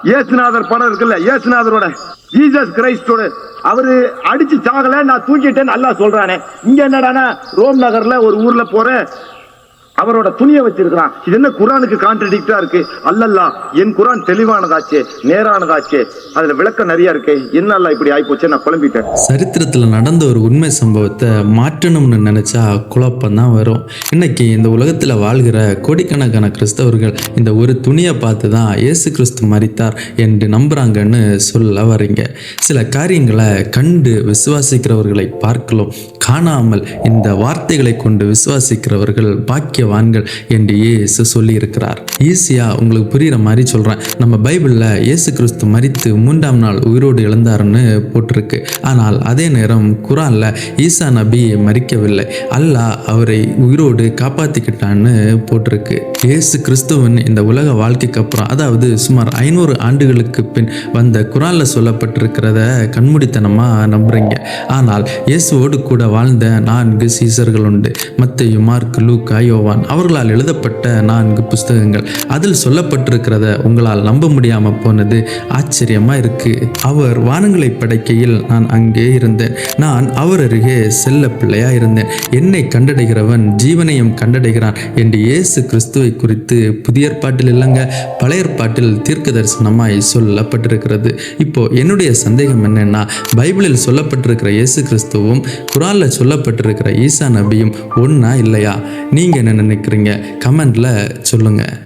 இயேசுநாதர் படம் இருக்குல்ல, இயேசுநாதரோட ஜீசஸ் கிரைஸ்டோட அவரு அடிச்சு சாகல, நான் தூக்கிட்டேன்னு அல்லாஹ் சொல்றானே. இங்க என்னடானா ரோம் நகர்ல ஒரு ஊர்ல போற அவரோட துணியை வச்சிருக்கிறான். இது என்ன குரானுக்கு கான்ட்ரடிக்டா இருக்கு? அல்லல்லா, என் குரான் தெளிவானதாச்சே, நேரானதாச்சே, அதுல விளக்கம் நிறைய இருக்கு, என்ன அல்ல இப்படி ஆயிப்போச்சு, நான் குழம்பிட்டேன். சரித்திரத்துல நடந்த ஒரு உண்மை சம்பவத்தை மாற்றணும்னு நினைச்சா குழப்பம் தான் வரும். இன்னைக்கு இந்த உலகத்துல வாழ்கிற கோடிக்கணக்கான கிறிஸ்தவர்கள் இந்த ஒரு துணியை பார்த்து தான் இயேசு கிறிஸ்து மரித்தார் என்று நம்புறாங்கன்னு சொல்ல வரீங்க. சில காரியங்களை கண்டு விசுவாசிக்கிறவர்களை பார்க்கலாம், காணாமல் இந்த வார்த்தைகளை கொண்டு விசுவாசிக்கிறவர்கள் பாக்கியவான்கள் என்று இயேசு சொல்லி இருக்கிறார். ஈஸியா உங்களுக்கு புரியுற மாதிரி சொல்றேன். நம்ம பைபிள்ல இயேசு கிறிஸ்து மரித்து 3ஆம் நாள் உயிரோடு எழுந்தாருன்னு போட்டிருக்கு. ஆனால் அதே நேரம் குரான்ல ஈசா நபி மரிக்கவில்லை, அல்லாஹ் அவரை உயிரோடு காப்பாத்திக்கிட்டான்னு போட்டிருக்கு. இயேசு கிறிஸ்துவின் இந்த உலக வாழ்க்கைக்கு அப்புறம், அதாவது சுமார் 500 ஆண்டுகளுக்கு பின் வந்த குரான்ல சொல்லப்பட்டிருக்கிறத கண்மூடித்தனமா நம்புறீங்க. ஆனால் இயேசுவோடு கூட வாழ்ந்த 4 சீசர்கள் உண்டு. மத்தேயு, மார்க், லூக்கா, யோவான் அவர்களால் எழுதப்பட்ட 4 புஸ்தகங்கள். அதில் சொல்லப்பட்டிருக்கிறத உங்களால் நம்ப முடியாம போனது ஆச்சரியமா இருக்கு. அவர் வானங்களை படைக்கையில் நான் அங்கே இருந்தேன், நான் அவர் அருகே செல்ல பிள்ளையா இருந்தேன், என்னை கண்டடைகிறவன் ஜீவனையும் கண்டடைகிறான் என்று இயேசு கிறிஸ்துவை குறித்து புதிய ஏற்பாட்டில் இல்லைங்க, பழைய ஏற்பாட்டில் தீர்க்க தரிசனமாய் சொல்லப்பட்டிருக்கிறது. இப்போ என்னுடைய சந்தேகம் என்னன்னா, பைபிளில் சொல்லப்பட்டிருக்கிற இயேசு கிறிஸ்துவும் குரான்ல சொல்லப்பட்டிருக்கிற ஈசா நபியும் ஒன்னா இல்லையா? நீங்க என்ன நினைக்கிறீங்க? கமெண்ட்ல சொல்லுங்க.